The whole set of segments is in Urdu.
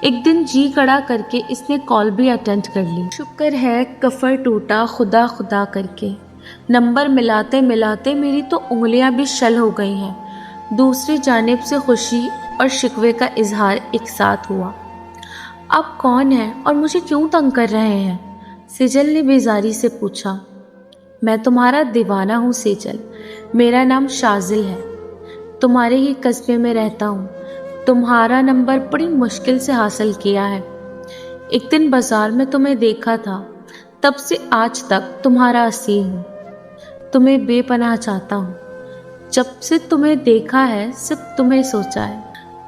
ایک دن جی کڑا کر کے اس نے کال بھی اٹینڈ کر لی۔ شکر ہے کفر ٹوٹا خدا خدا کر کے۔ نمبر ملاتے ملاتے میری تو انگلیاں بھی شل ہو گئی ہیں۔ دوسری جانب سے خوشی اور شکوے کا اظہار ایک ساتھ ہوا۔ آپ کون ہیں اور مجھے کیوں تنگ کر رہے ہیں؟ سیجل نے بیزاری سے پوچھا۔ میں تمہارا دیوانہ ہوں سیجل، میرا نام شازل ہے، تمہارے ہی قصبے میں رہتا ہوں، تمہارا نمبر بڑی مشکل سے حاصل کیا ہے۔ ایک دن بازار میں تمہیں دیکھا تھا، تب سے آج تک تمہارا اسیر ہوں، تمہیں بے پناہ چاہتا ہوں۔ جب سے تمہیں دیکھا ہے صرف تمہیں سوچا ہے۔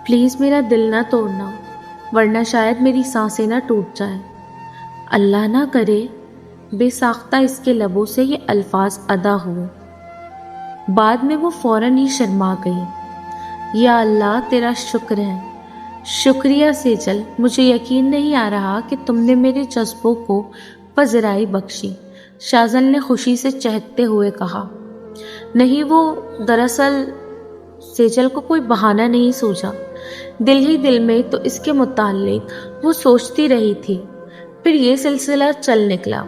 پلیز میرا دل نہ توڑنا، ورنہ شاید میری سانسیں نہ ٹوٹ جائیں۔ اللہ نہ کرے۔ بے ساختہ اس کے لبوں سے یہ الفاظ ادا ہوئے۔ بعد میں وہ فوراً ہی شرما گئی۔ یا اللہ تیرا شکر ہے۔ شکریہ سیجل، مجھے یقین نہیں آ رہا کہ تم نے میرے جذبوں کو پذیرائی بخشی، شازل نے خوشی سے چہکتے ہوئے کہا۔ نہیں، وہ دراصل سیجل کو کوئی بہانہ نہیں سوچا، دل ہی دل میں تو اس کے متعلق وہ سوچتی رہی تھی۔ پھر یہ سلسلہ چل نکلا۔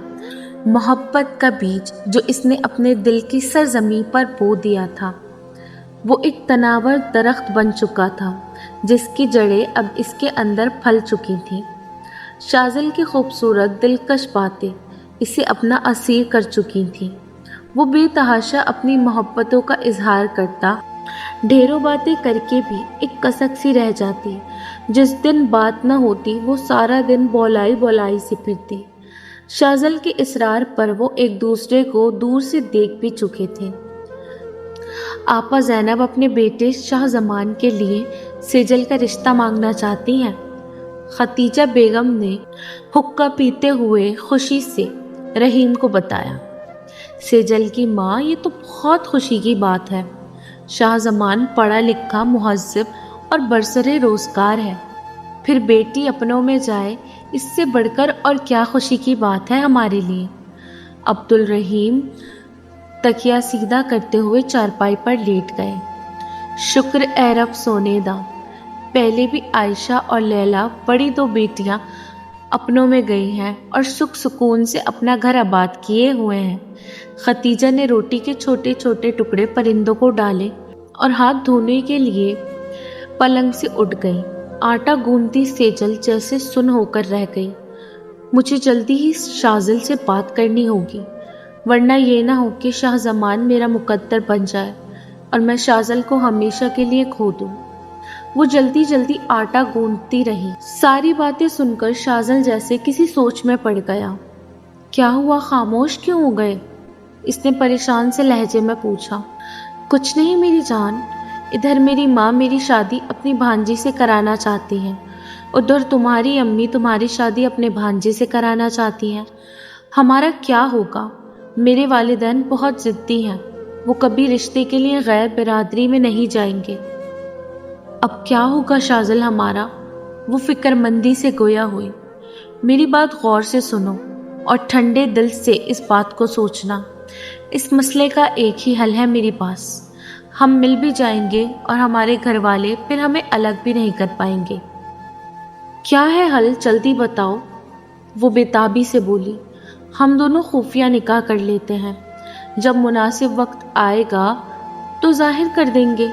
محبت کا بیج جو اس نے اپنے دل کی سرزمین پر بو دیا تھا، وہ ایک تناور درخت بن چکا تھا جس کی جڑیں اب اس کے اندر پھل چکی تھیں۔ شازل کی خوبصورت دلکش باتیں اسے اپنا اسیر کر چکی تھیں۔ وہ بے تحاشا اپنی محبتوں کا اظہار کرتا، ڈھیروں باتیں کر کے بھی ایک کسک سی رہ جاتی۔ جس دن بات نہ ہوتی وہ سارا دن بولائی بولائی سی پھرتی۔ شازل کے اصرار پر وہ ایک دوسرے کو دور سے دیکھ بھی چکے تھے۔ آپا زینب اپنے بیٹے شاہ زمان کے لیے سیجل کا رشتہ مانگنا چاہتی ہیں، ختیجہ بیگم نے حقہ پیتے ہوئے خوشی سے رحیم کو بتایا۔ سیجل کی ماں، یہ تو بہت خوشی کی بات ہے، شاہ زمان پڑھا لکھا، مہذب اور برسر روزگار ہے، پھر بیٹی اپنوں میں جائے، اس سے بڑھ کر اور کیا خوشی کی بات ہے ہمارے لیے۔ عبد الرحیم تکیہ سیدھا کرتے ہوئے چارپائی پر لیٹ گئے۔ شکر اے رب سونے دا، پہلے بھی عائشہ اور لیلا بڑی دو بیٹیاں اپنوں میں گئی ہیں اور سکھ سکون سے اپنا گھر آباد کیے ہوئے ہیں۔ ختیجہ نے روٹی کے چھوٹے چھوٹے ٹکڑے پرندوں کو ڈالے اور ہاتھ دھونے کے لیے پلنگ سے اٹھ گئی۔ آٹا گوندتی سیجل جیسے سن ہو کر رہ گئی۔ مجھے جلدی ہی شازل سے بات کرنی ہوگی، ورنہ یہ نہ ہو کہ شاہ زمان میرا مقدر بن جائے اور میں شازل کو ہمیشہ کے لیے کھو دوں۔ وہ جلدی جلدی آٹا گوندتی رہی۔ ساری باتیں سن کر شازل جیسے کسی سوچ میں پڑ گیا۔ کیا ہوا، خاموش کیوں ہو گئے؟ اس نے پریشان سے لہجے میں پوچھا۔ کچھ نہیں میری جان، ادھر میری ماں میری شادی اپنی بھانجی سے کرانا چاہتی ہیں، ادھر تمہاری امی تمہاری شادی اپنے بھانجے سے کرانا چاہتی ہیں۔ ہمارا کیا ہوگا؟ میرے والدین بہت ضدی ہیں، وہ کبھی رشتے کے لیے غیر برادری میں نہیں جائیں گے۔ اب کیا ہوگا شازل ہمارا؟ وہ فکر مندی سے گویا ہوئی۔ میری بات غور سے سنو اور ٹھنڈے دل سے اس بات کو سوچنا۔ اس مسئلے کا ایک ہی حل ہے میرے پاس۔ ہم مل بھی جائیں گے اور ہمارے گھر والے پھر ہمیں الگ بھی نہیں کر پائیں گے۔ کیا ہے حل؟ جلدی بتاؤ، وہ بےتابی سے بولی۔ ہم دونوں خفیہ نکاح کر لیتے ہیں، جب مناسب وقت آئے گا تو ظاہر کر دیں گے۔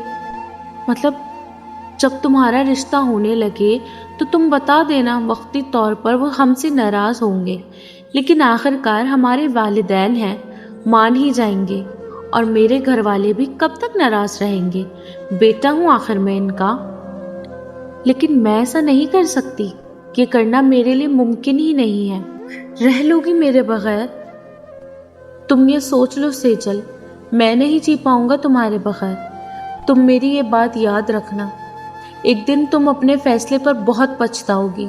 مطلب جب تمہارا رشتہ ہونے لگے تو تم بتا دینا، وقتی طور پر وہ ہم سے ناراض ہوں گے، لیکن آخر کار ہمارے والدین ہیں، مان ہی جائیں گے، اور میرے گھر والے بھی کب تک ناراض رہیں گے؟ بیٹا ہوں آخر میں ان کا۔ لیکن میں ایسا نہیں کر سکتی، یہ کرنا میرے لیے ممکن ہی نہیں ہے۔ رہ لو گی میرے بغیر؟ تم یہ سوچ لو سیجل، میں نہیں جی پاؤں گا تمہارے بغیر۔ تم میری یہ بات یاد رکھنا، ایک دن تم اپنے فیصلے پر بہت پچھتاؤ گی۔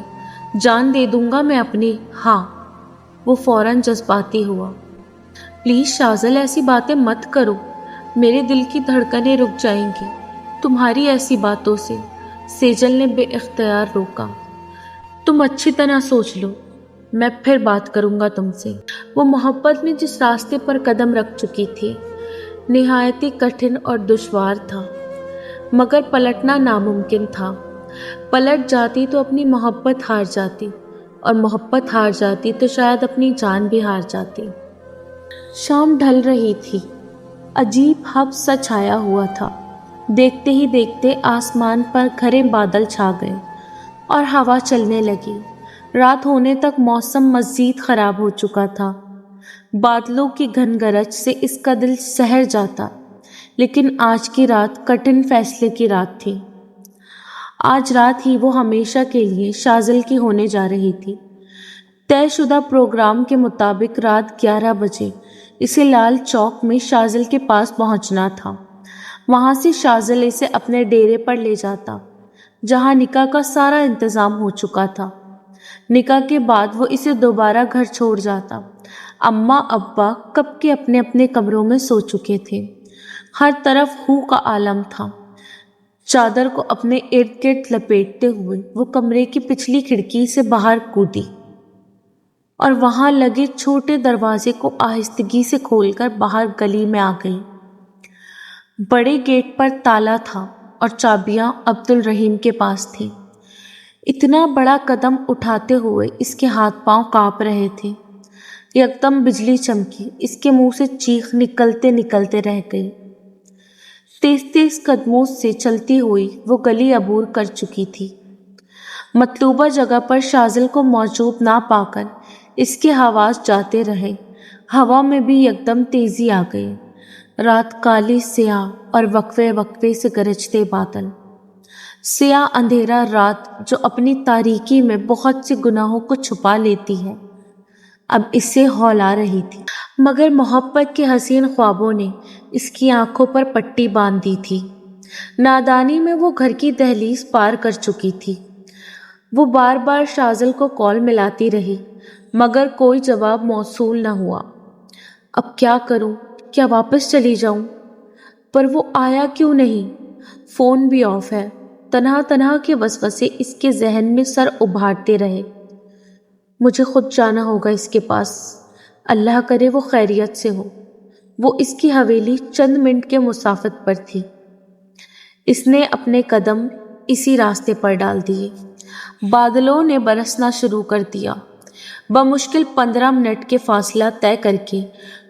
جان دے دوں گا میں اپنی۔ ہاں، وہ فوراً جذباتی ہوا۔ پلیز شازل ایسی باتیں مت کرو، میرے دل کی دھڑکنیں رک جائیں گی تمہاری ایسی باتوں سے۔ سیجل نے بے اختیار روکا۔ تم اچھی طرح سوچ لو، میں پھر بات کروں گا تم سے۔ وہ محبت میں جس راستے پر قدم رکھ چکی تھی نہایت ہی کٹھن اور دشوار تھا، مگر پلٹنا ناممکن تھا۔ پلٹ جاتی تو اپنی محبت ہار جاتی، اور محبت ہار جاتی تو شاید اپنی جان بھی ہار جاتی۔ شام ڈھل رہی تھی، عجیب حب سا چھایا ہوا تھا۔ دیکھتے ہی دیکھتے آسمان پر گھنے بادل چھا گئے اور ہوا چلنے لگی۔ رات ہونے تک موسم مزید خراب ہو چکا تھا۔ بادلوں کی گھن گرج سے اس کا دل سہر جاتا، لیکن آج کی رات کٹھن فیصلے کی رات تھی۔ آج رات ہی وہ ہمیشہ کے لیے شاذل کی ہونے جا رہی تھی۔ طے شدہ پروگرام کے مطابق رات 11 بجے اسے لال چوک میں شاذل کے پاس پہنچنا تھا۔ وہاں سے شاذل اسے اپنے ڈیرے پر لے جاتا، جہاں نکاح کا سارا انتظام ہو چکا تھا۔ نکاح کے بعد وہ اسے دوبارہ گھر چھوڑ جاتا۔ اماں ابا کب کے اپنے اپنے کمروں میں سو چکے تھے۔ ہر طرف ہو کا عالم تھا۔ چادر کو اپنے ارد گرد لپیٹتے ہوئے وہ کمرے کی پچھلی کھڑکی سے باہر کودی اور وہاں لگے چھوٹے دروازے کو آہستگی سے کھول کر باہر گلی میں آ گئی۔ بڑے گیٹ پر تالا تھا اور چابیاں عبد الرحیم کے پاس تھیں۔ اتنا بڑا قدم اٹھاتے ہوئے اس کے ہاتھ پاؤں کانپ رہے تھے۔ یکدم بجلی چمکی، اس کے منہ سے چیخ نکلتے نکلتے رہ گئی۔ تیز تیز قدموں سے چلتی ہوئی وہ گلی عبور کر چکی تھی۔ مطلوبہ جگہ پر شاذل کو موجود نہ پا کر اس کے حواس جاتے رہے۔ ہوا میں بھی یکدم تیزی آ گئی۔ رات کالی سیاہ اور وقفے وقفے سے گرجتے بادل۔ سیاہ اندھیرا رات جو اپنی تاریکی میں بہت سے گناہوں کو چھپا لیتی ہے، اب اس سے ہول رہی تھی، مگر محبت کے حسین خوابوں نے اس کی آنکھوں پر پٹی باندھ دی تھی۔ نادانی میں وہ گھر کی دہلیز پار کر چکی تھی۔ وہ بار بار شاذل کو کال ملاتی رہی، مگر کوئی جواب موصول نہ ہوا۔ اب کیا کروں؟ کیا واپس چلی جاؤں؟ پر وہ آیا کیوں نہیں؟ فون بھی آف ہے۔ تنہا تنہا کے وسوسے اس کے ذہن میں سر ابھارتے رہے۔ مجھے خود جانا ہوگا اس کے پاس، اللہ کرے وہ خیریت سے ہو۔ وہ اس کی حویلی چند منٹ کے مسافت پر تھی۔ اس نے اپنے قدم اسی راستے پر ڈال دیے۔ بادلوں نے برسنا شروع کر دیا۔ بمشکل 15 منٹ کے فاصلہ طے کر کے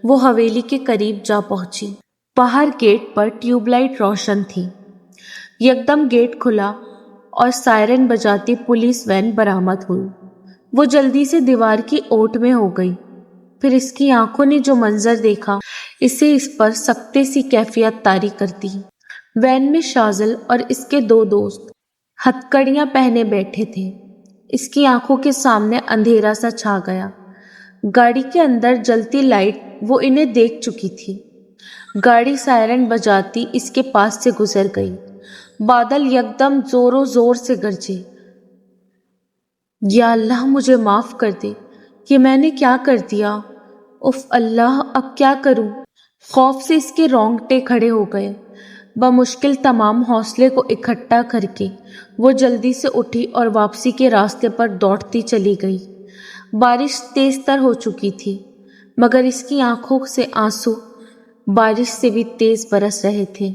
وہ حویلی کے قریب جا پہنچی۔ باہر گیٹ پر ٹیوب لائٹ روشن تھی۔ یکدم گیٹ کھلا اور سائرن بجاتی پولیس وین برآمد ہوئی۔ وہ جلدی سے دیوار کی اوٹ میں ہو گئی۔ پھر اس کی آنکھوں نے جو منظر دیکھا اسے اس پر سکتے سی کیفیت طاری کر دی۔ وین میں شاذل اور اس کے 2 دوست ہتھکڑیاں پہنے بیٹھے تھے۔ اس کی آنکھوں کے سامنے اندھیرا سا چھا گیا۔ گاڑی کے اندر جلتی لائٹ وہ انہیں دیکھ چکی تھی۔ گاڑی سائرن بجاتی اس کے پاس سے گزر گئی۔ بادل یکدم زوروں زور سے گرجے۔ یا اللہ مجھے معاف کر دے، یہ میں نے کیا کر دیا؟ اف اللہ، اب کیا کروں؟ خوف سے اس کے رونگٹے کھڑے ہو گئے۔ بمشکل تمام حوصلے کو اکٹھا کر کے وہ جلدی سے اٹھی اور واپسی کے راستے پر دوڑتی چلی گئی۔ بارش تیز تر ہو چکی تھی، مگر اس کی آنکھوں سے آنسو بارش سے بھی تیز برس رہے تھے۔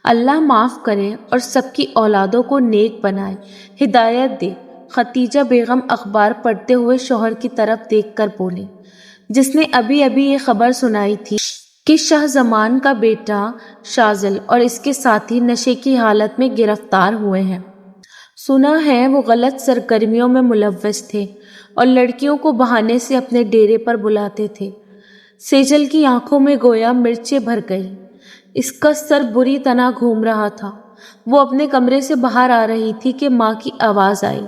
اللہ معاف کرے اور سب کی اولادوں کو نیک بنائے، ہدایت دے۔ ختیجہ بیگم اخبار پڑھتے ہوئے شوہر کی طرف دیکھ کر بولے، جس نے ابھی ابھی یہ خبر سنائی تھی کہ شاہ زمان کا بیٹا شاذل اور اس کے ساتھی نشے کی حالت میں گرفتار ہوئے ہیں۔ سنا ہے وہ غلط سرگرمیوں میں ملوث تھے اور لڑکیوں کو بہانے سے اپنے ڈیرے پر بلاتے تھے۔ سیجل کی آنکھوں میں گویا مرچیں بھر گئی۔ اس کا سر بری طرح گھوم رہا تھا۔ وہ اپنے کمرے سے باہر آ رہی تھی کہ ماں کی آواز آئی۔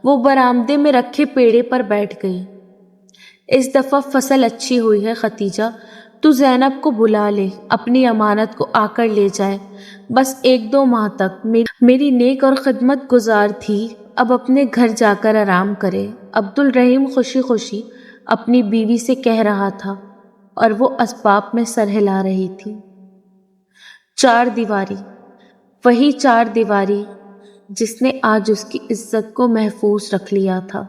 وہ برآمدے میں رکھے پیڑے پر بیٹھ گئی۔ اس دفعہ فصل اچھی ہوئی ہے ختیجہ، تو زینب کو بلا لے، اپنی امانت کو آ کر لے جائے۔ بس 1-2 ماہ تک میری نیک اور خدمت گزار تھی، اب اپنے گھر جا کر آرام کرے۔ عبد الرحیم خوشی خوشی اپنی بیوی سے کہہ رہا تھا اور وہ اسباب میں سر ہلا رہی تھی۔ 4 دیواری، وہی 4 دیواری جس نے آج اس کی عزت کو محفوظ رکھ لیا تھا۔